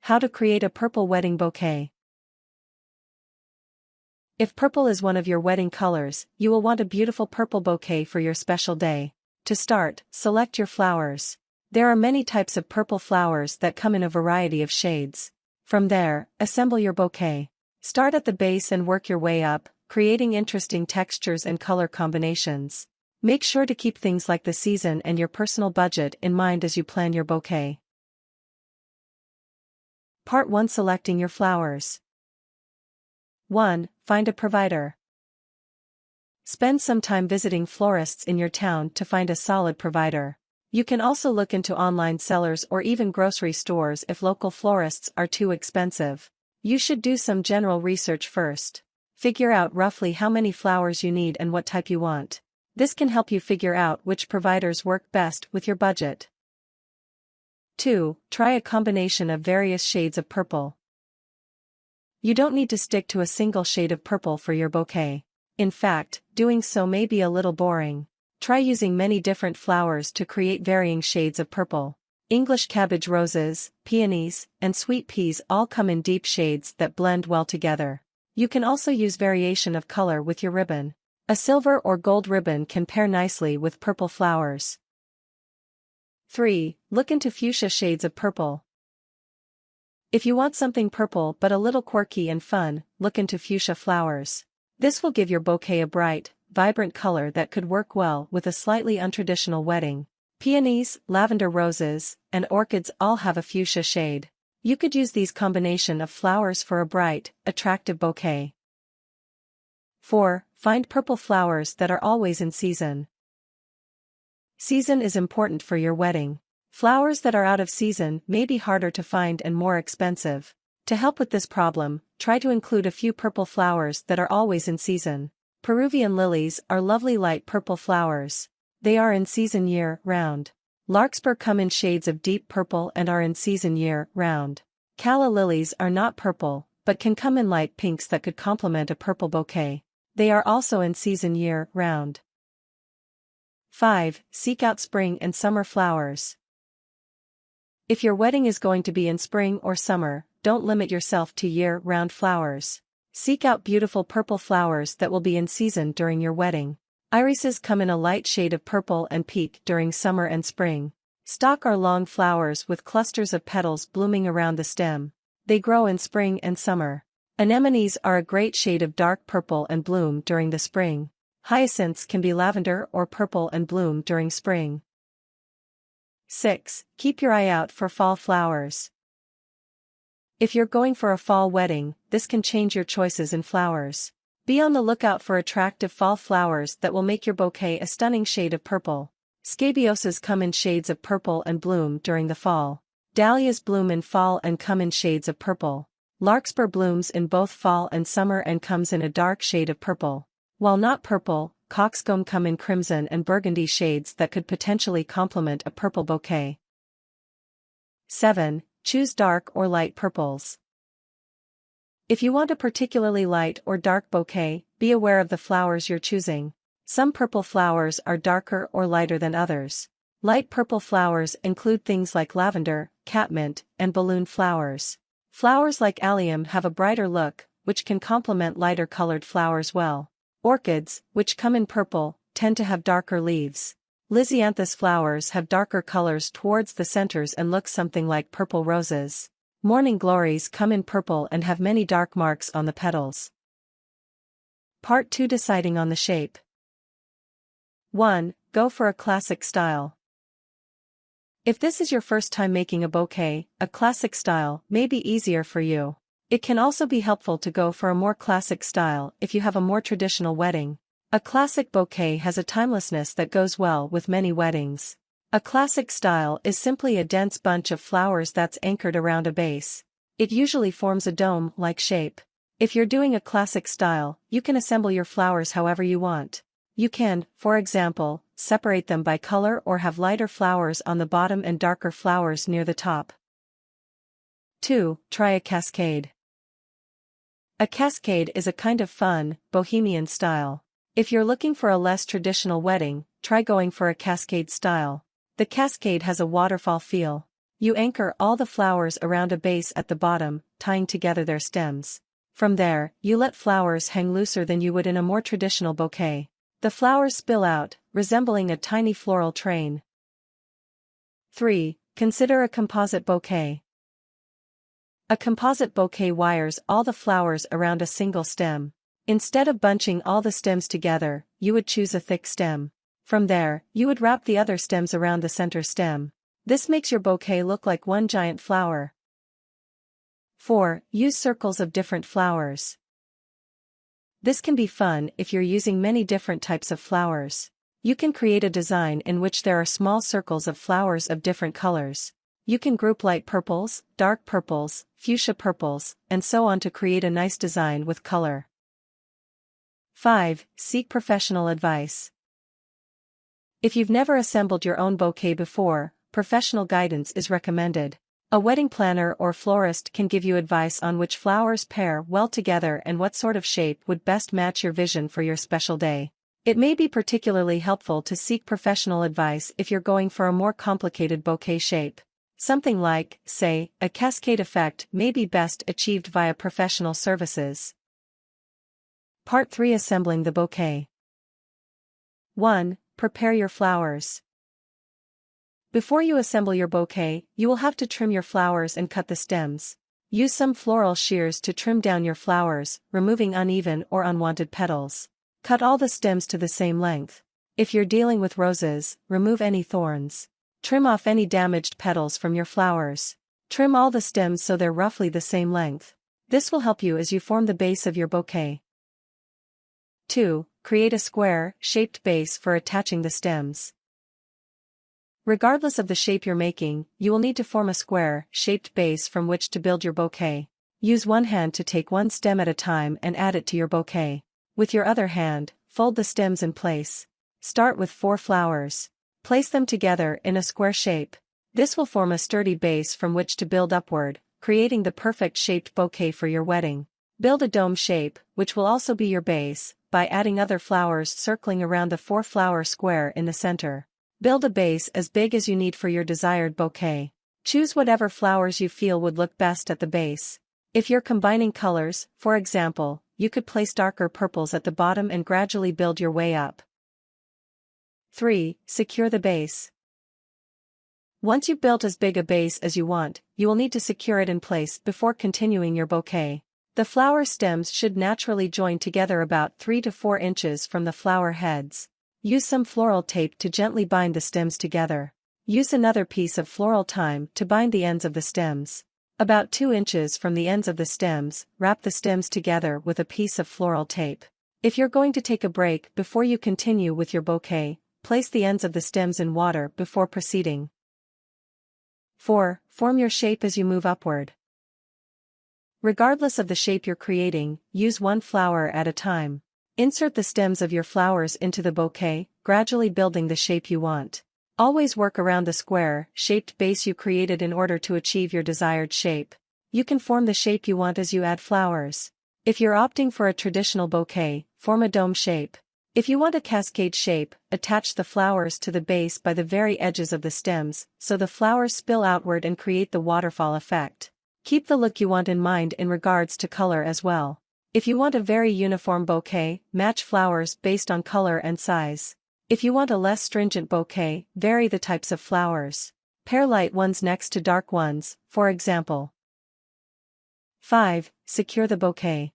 How to create a purple wedding bouquet. If purple is one of your wedding colors, you will want a beautiful purple bouquet for your special day. To start, select your flowers. There are many types of purple flowers that come in a variety of shades. From there, assemble your bouquet. Start at the base and work your way up, creating interesting textures and color combinations. Make sure to keep things like the season and your personal budget in mind as you plan your bouquet. Part 1. Selecting your flowers. 1. Find a provider. Spend some time visiting florists in your town to find a solid provider. You can also look into online sellers or even grocery stores if local florists are too expensive. You should do some general research first. Figure out roughly how many flowers you need and what type you want. This can help you figure out which providers work best with your budget. 2. Try a combination of various shades of purple. You don't need to stick to a single shade of purple for your bouquet. In fact, doing so may be a little boring. Try using many different flowers to create varying shades of purple. English cabbage roses, peonies, and sweet peas all come in deep shades that blend well together. You can also use variation of color with your ribbon. A silver or gold ribbon can pair nicely with purple flowers. 3. Look into fuchsia shades of purple. If you want something purple but a little quirky and fun, look into fuchsia flowers. This will give your bouquet a bright, vibrant color that could work well with a slightly untraditional wedding. Peonies, lavender roses, and orchids all have a fuchsia shade. You could use these combination of flowers for a bright, attractive bouquet. 4. Find purple flowers that are always in season. Season is important for your wedding. Flowers that are out of season may be harder to find and more expensive. To help with this problem, try to include a few purple flowers that are always in season. Peruvian lilies are lovely light purple flowers. They are in season year-round. Larkspur come in shades of deep purple and are in season year-round. Calla lilies are not purple, but can come in light pinks that could complement a purple bouquet. They are also in season year-round. 5. Seek out spring and summer flowers. If your wedding is going to be in spring or summer, don't limit yourself to year-round flowers. Seek out beautiful purple flowers that will be in season during your wedding. Irises come in a light shade of purple and peak during summer and spring. Stalk are long flowers with clusters of petals blooming around the stem. They grow in spring and summer. Anemones are a great shade of dark purple and bloom during the spring. Hyacinths can be lavender or purple and bloom during spring. 6. Keep your eye out for fall flowers. If you're going for a fall wedding, this can change your choices in flowers. Be on the lookout for attractive fall flowers that will make your bouquet a stunning shade of purple. Scabiosas come in shades of purple and bloom during the fall. Dahlias bloom in fall and come in shades of purple. Larkspur blooms in both fall and summer and comes in a dark shade of purple. While not purple, coxcomb come in crimson and burgundy shades that could potentially complement a purple bouquet. 7. Choose dark or light purples. If you want a particularly light or dark bouquet, be aware of the flowers you're choosing. Some purple flowers are darker or lighter than others. Light purple flowers include things like lavender, catmint, and balloon flowers. Flowers like allium have a brighter look, which can complement lighter colored flowers well. Orchids, which come in purple, tend to have darker leaves. Lisianthus flowers have darker colors towards the centers and look something like purple roses. Morning glories come in purple and have many dark marks on the petals. Part 2. Deciding on the shape. 1. Go for a classic style. If this is your first time making a bouquet, a classic style may be easier for you. It can also be helpful to go for a more classic style if you have a more traditional wedding. A classic bouquet has a timelessness that goes well with many weddings. A classic style is simply a dense bunch of flowers that's anchored around a base. It usually forms a dome-like shape. If you're doing a classic style, you can assemble your flowers however you want. You can, for example, separate them by color or have lighter flowers on the bottom and darker flowers near the top. 2. Try a cascade. A cascade is a kind of fun, bohemian style. If you're looking for a less traditional wedding, try going for a cascade style. The cascade has a waterfall feel. You anchor all the flowers around a base at the bottom, tying together their stems. From there, you let flowers hang looser than you would in a more traditional bouquet. The flowers spill out, resembling a tiny floral train. 3. Consider a composite bouquet. A composite bouquet wires all the flowers around a single stem. Instead of bunching all the stems together, you would choose a thick stem. From there, you would wrap the other stems around the center stem. This makes your bouquet look like one giant flower. 4. Use circles of different flowers. This can be fun if you're using many different types of flowers. You can create a design in which there are small circles of flowers of different colors. You can group light purples, dark purples, fuchsia purples, and so on to create a nice design with color. 5. Seek professional advice. If you've never assembled your own bouquet before, professional guidance is recommended. A wedding planner or florist can give you advice on which flowers pair well together and what sort of shape would best match your vision for your special day. It may be particularly helpful to seek professional advice if you're going for a more complicated bouquet shape. Something like, say, a cascade effect may be best achieved via professional services. Part 3. Assembling the bouquet. 1. Prepare your flowers. Before you assemble your bouquet, you will have to trim your flowers and cut the stems. Use some floral shears to trim down your flowers, removing uneven or unwanted petals. Cut all the stems to the same length. If you're dealing with roses, remove any thorns. Trim off any damaged petals from your flowers. Trim all the stems so they're roughly the same length. This will help you as you form the base of your bouquet. 2. Create a square-shaped base for attaching the stems. Regardless of the shape you're making, you will need to form a square-shaped base from which to build your bouquet. Use one hand to take one stem at a time and add it to your bouquet. With your other hand, fold the stems in place. Start with 4 flowers. Place them together in a square shape. This will form a sturdy base from which to build upward, creating the perfect shaped bouquet for your wedding. Build a dome shape, which will also be your base, by adding other flowers circling around the 4-flower square in the center. Build a base as big as you need for your desired bouquet. Choose whatever flowers you feel would look best at the base. If you're combining colors, for example, you could place darker purples at the bottom and gradually build your way up. 3. Secure the base. Once you've built as big a base as you want, you will need to secure it in place before continuing your bouquet. The flower stems should naturally join together about 3 to 4 inches from the flower heads. Use some floral tape to gently bind the stems together. Use another piece of floral thyme to bind the ends of the stems. About 2 inches from the ends of the stems, wrap the stems together with a piece of floral tape. If you're going to take a break before you continue with your bouquet, place the ends of the stems in water before proceeding. 4. Form your shape as you move upward. Regardless of the shape you're creating, use one flower at a time. Insert the stems of your flowers into the bouquet, gradually building the shape you want. Always work around the square-shaped base you created in order to achieve your desired shape. You can form the shape you want as you add flowers. If you're opting for a traditional bouquet, form a dome shape. If you want a cascade shape, attach the flowers to the base by the very edges of the stems, so the flowers spill outward and create the waterfall effect. Keep the look you want in mind in regards to color as well. If you want a very uniform bouquet, match flowers based on color and size. If you want a less stringent bouquet, vary the types of flowers. Pair light ones next to dark ones, for example. 5. Secure the bouquet.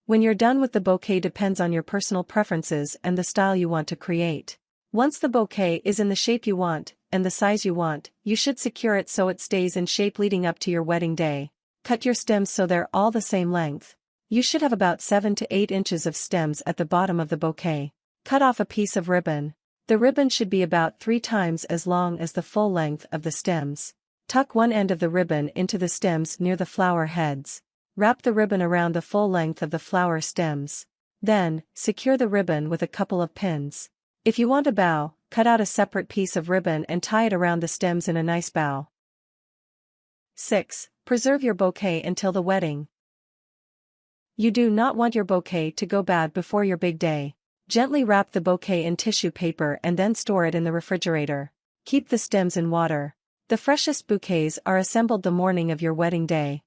When you're done with the bouquet depends on your personal preferences and the style you want to create. Once the bouquet is in the shape you want, and the size you want, you should secure it so it stays in shape leading up to your wedding day. Cut your stems so they're all the same length. You should have about 7 to 8 inches of stems at the bottom of the bouquet. Cut off a piece of ribbon. The ribbon should be about 3 times as long as the full length of the stems. Tuck one end of the ribbon into the stems near the flower heads. Wrap the ribbon around the full length of the flower stems. Then, secure the ribbon with a couple of pins. If you want a bow, cut out a separate piece of ribbon and tie it around the stems in a nice bow. 6. Preserve your bouquet until the wedding. You do not want your bouquet to go bad before your big day. Gently wrap the bouquet in tissue paper and then store it in the refrigerator. Keep the stems in water. The freshest bouquets are assembled the morning of your wedding day.